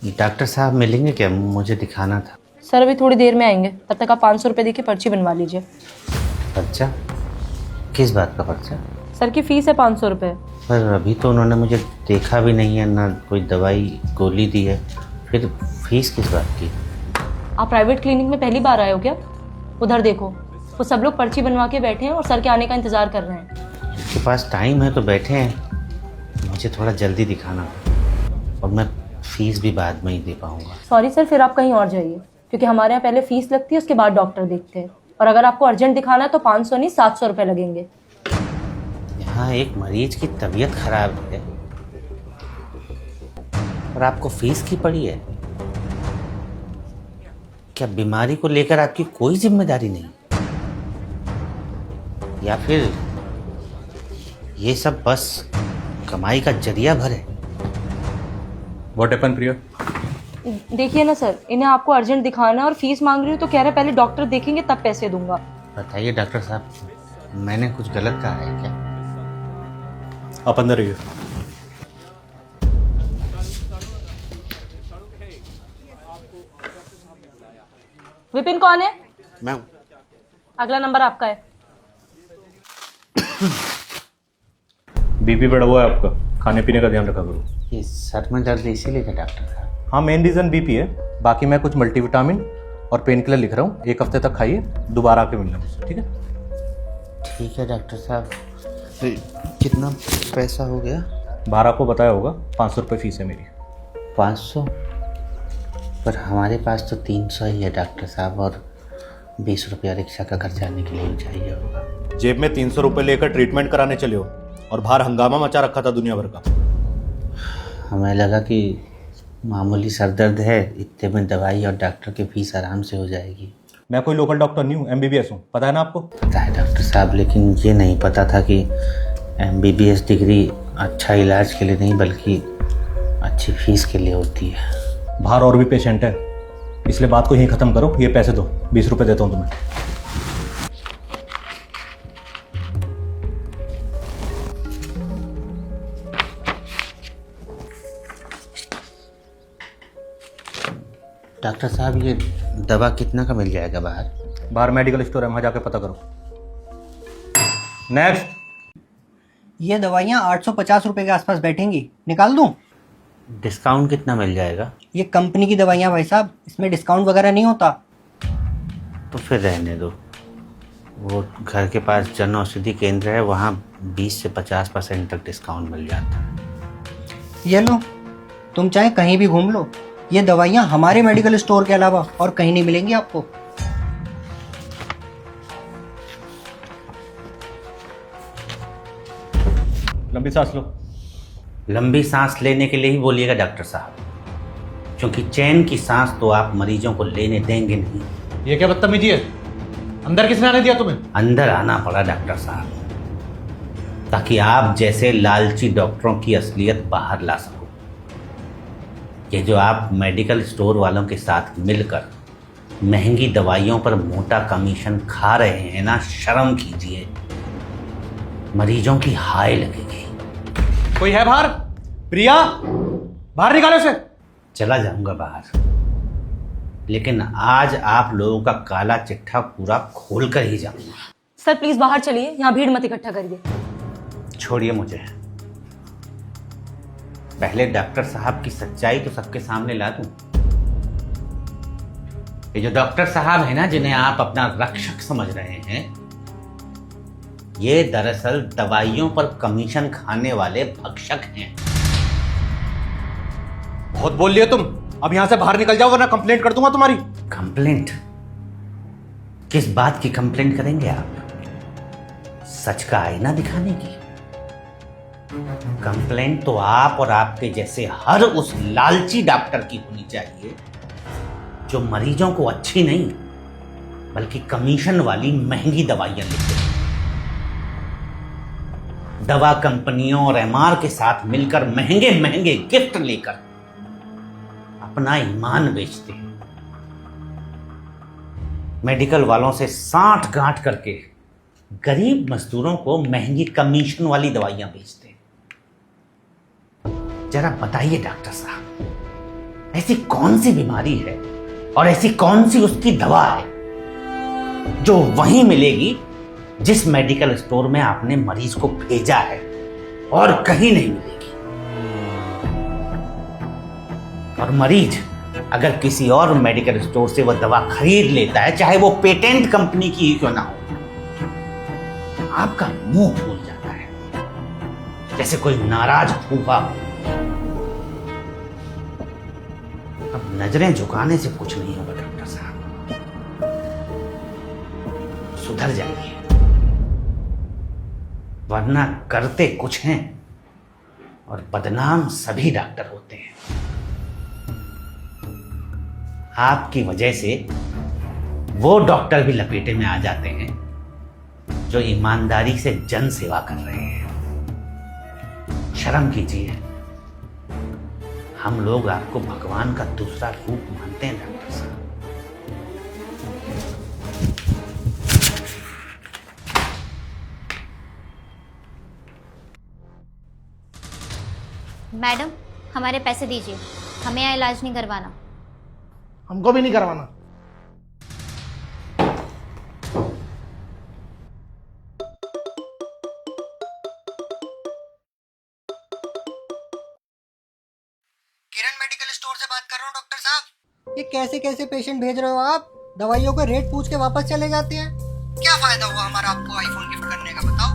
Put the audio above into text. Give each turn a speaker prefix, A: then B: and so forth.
A: Doctor साहब मिलेंगे क्या? मुझे दिखाना था।
B: सर अभी थोड़ी देर में आएंगे, तब तक आप 500 रुपये देके पर्ची बनवा लीजिए।
A: पर्चा? किस बात का पर्चा?
B: सर की फीस है 500 रुपये।
A: पर अभी तो उन्होंने मुझे देखा भी नहीं है, ना कोई दवाई गोली दी है, फिर फीस किस बात की?
B: आप प्राइवेट क्लिनिक में पहली बार आए हो क्या? उधर देखो, वो सब लोग पर्ची बनवा के बैठे हैं और सर के आने का इंतजार कर रहे हैं।
A: जिसके पास टाइम है तो बैठे हैं, मुझे थोड़ा जल्दी दिखाना है और मैं फीस भी बाद में ही दे पाऊँगा।
B: सॉरी सर, फिर आप कहीं और जाइए, क्योंकि हमारे यहाँ पहले फीस लगती है, उसके बाद डॉक्टर देखते हैं। और अगर आपको अर्जेंट दिखाना है तो 500 नहीं 700 रुपये लगेंगे।
A: यहाँ एक मरीज की तबीयत खराब है और आपको फीस की पड़ी है? क्या बीमारी को लेकर आपकी कोई जिम्मेदारी नहीं, या फिर ये सब बस कमाई का जरिया भर है?
C: व्हाट हैपन प्रिया?
B: देखिए ना सर, इन्हें आपको अर्जेंट दिखाना है और फीस मांग रही हूँ तो कह रहे पहले डॉक्टर देखेंगे तब पैसे दूंगा।
A: बताइए डॉक्टर साहब, मैंने कुछ गलत कहा है क्या?
C: आप अंदर रहिए।
B: विपिन कौन है?
A: मैं हूँ।
B: अगला नंबर आपका है।
C: बीपी बढ़ा हुआ है आपका, खाने पीने का ध्यान रखा करो।
A: ये सर में दर्द इसीलिए था डॉक्टर साहब?
C: हाँ, मेन रीज़न बीपी है। बाकी मैं कुछ मल्टीविटामिन और पेन किलर लिख रहा हूँ, 1 हफ्ते तक खाइए, दोबारा आके मिलना मुझसे, ठीक है?
A: ठीक है डॉक्टर साहब। कितना पैसा हो गया?
C: 12 को बताया होगा, 500 रुपये फीस है मेरी।
A: 500? पर हमारे पास तो 300 ही है डॉक्टर साहब, और 20 रुपया रिक्शा का खर्च आने के लिए चाहिए होगा।
C: जेब में 300 रुपये लेकर ट्रीटमेंट कराने चले हो और बाहर हंगामा मचा रखा था दुनिया भर का।
A: हमें लगा कि मामूली सर दर्द है, इतने में दवाई और डॉक्टर की फीस आराम से हो जाएगी।
C: मैं कोई लोकल डॉक्टर नहीं हूँ, MBBS हूँ, पता है ना आपको?
A: पता है डॉक्टर साहब, लेकिन ये नहीं पता था कि MBBS डिग्री अच्छा इलाज के लिए नहीं बल्कि अच्छी फीस के लिए होती है।
C: बाहर और भी पेशेंट है, इसलिए बात को यहीं ख़त्म करो। ये पैसे दो, 20 रुपये देता हूँ तुम्हें।
A: डॉक्टर साहब, ये दवा कितना का मिल जाएगा बाहर?
C: बाहर मेडिकल स्टोर है, वहाँ जाके पता करो। नेक्स्ट।
D: ये दवाइयाँ 850 रुपये के आसपास बैठेंगी, निकाल दूँ?
A: डिस्काउंट कितना मिल जाएगा?
D: ये कंपनी की दवाइयाँ भाई साहब, इसमें डिस्काउंट वगैरह नहीं होता।
A: तो फिर रहने दो। वो घर के पास जन औषधि केंद्र है, वहाँ 20 से 50% तक डिस्काउंट मिल जाता है।
D: ये लो, तुम चाहे कहीं भी घूम लो, ये दवाइयाँ हमारे मेडिकल स्टोर के अलावा और कहीं नहीं मिलेंगी आपको।
C: लंबी सांस लो।
A: लंबी सांस लेने के लिए ही बोलिएगा डॉक्टर साहब, क्योंकि चैन की सांस तो आप मरीजों को लेने देंगे नहीं।
C: ये क्या बदतमीजी है? अंदर किसने आने दिया तुम्हें?
A: अंदर आना पड़ा डॉक्टर साहब, ताकि आप जैसे लालची डॉक्टरों की असलियत बाहर ला सको। ये जो आप मेडिकल स्टोर वालों के साथ मिलकर महंगी दवाइयों पर मोटा कमीशन खा रहे हैं ना, शर्म कीजिए, मरीजों की हाय लगेगी।
C: कोई है बाहर? प्रिया, बाहर निकालो इसे।
A: चला जाऊंगा बाहर, लेकिन आज आप लोगों का काला चिट्ठा पूरा खोल कर ही जाऊंगा।
B: सर प्लीज बाहर चलिए, यहाँ भीड़ मत इकट्ठा करिए।
A: छोड़िए मुझे, पहले डॉक्टर साहब की सच्चाई तो सबके सामने ला दूं। ये जो डॉक्टर साहब है ना, जिन्हें आप अपना रक्षक समझ रहे हैं, ये दरअसल दवाइयों पर कमीशन खाने वाले भक्षक हैं।
C: बहुत बोल लिए तुम, अब यहां से बाहर निकल जाओ वरना कंप्लेंट कर दूंगा तुम्हारी।
A: कंप्लेंट? किस बात की कंप्लेंट करेंगे आप? सच का आईना दिखाने की? कंप्लेंट तो आप और आपके जैसे हर उस लालची डॉक्टर की होनी चाहिए जो मरीजों को अच्छी नहीं बल्कि कमीशन वाली महंगी दवाइयां लिखते हैं। दवा कंपनियों और MR के साथ मिलकर महंगे महंगे गिफ्ट लेकर अपना ईमान बेचते हैं। मेडिकल वालों से साठ गांठ करके गरीब मजदूरों को महंगी कमीशन वाली दवाइयां बेचते हैं। जरा बताइए डॉक्टर साहब, ऐसी कौन सी बीमारी है और ऐसी कौन सी उसकी दवा है जो वहीं मिलेगी जिस मेडिकल स्टोर में आपने मरीज को भेजा है और कहीं नहीं मिलेगी। और मरीज अगर किसी और मेडिकल स्टोर से वह दवा खरीद लेता है, चाहे वो पेटेंट कंपनी की ही क्यों ना हो, आपका मुंह फूल जाता है जैसे कोई नाराज फूफा हो। अब नजरें झुकाने से कुछ नहीं होगा डॉक्टर साहब, सुधर जाइए, वरना करते कुछ हैं और बदनाम सभी डॉक्टर होते हैं। आपकी वजह से वो डॉक्टर भी लपेटे में आ जाते हैं जो ईमानदारी से जन सेवा कर रहे हैं। शर्म कीजिए, हम लोग आपको भगवान का दूसरा रूप मानते हैं डॉक्टर साहब।
E: मैडम, हमारे पैसे दीजिए, हमें यहाँ इलाज नहीं करवाना।
F: हमको भी नहीं करवाना।
D: किरण मेडिकल स्टोर से बात कर रहा हूँ डॉक्टर साहब। ये कैसे कैसे पेशेंट भेज रहे हो आप? दवाइयों का रेट पूछ के वापस चले जाते हैं। क्या फायदा हुआ हमारा आपको आईफोन गिफ्ट करने का, बताओ।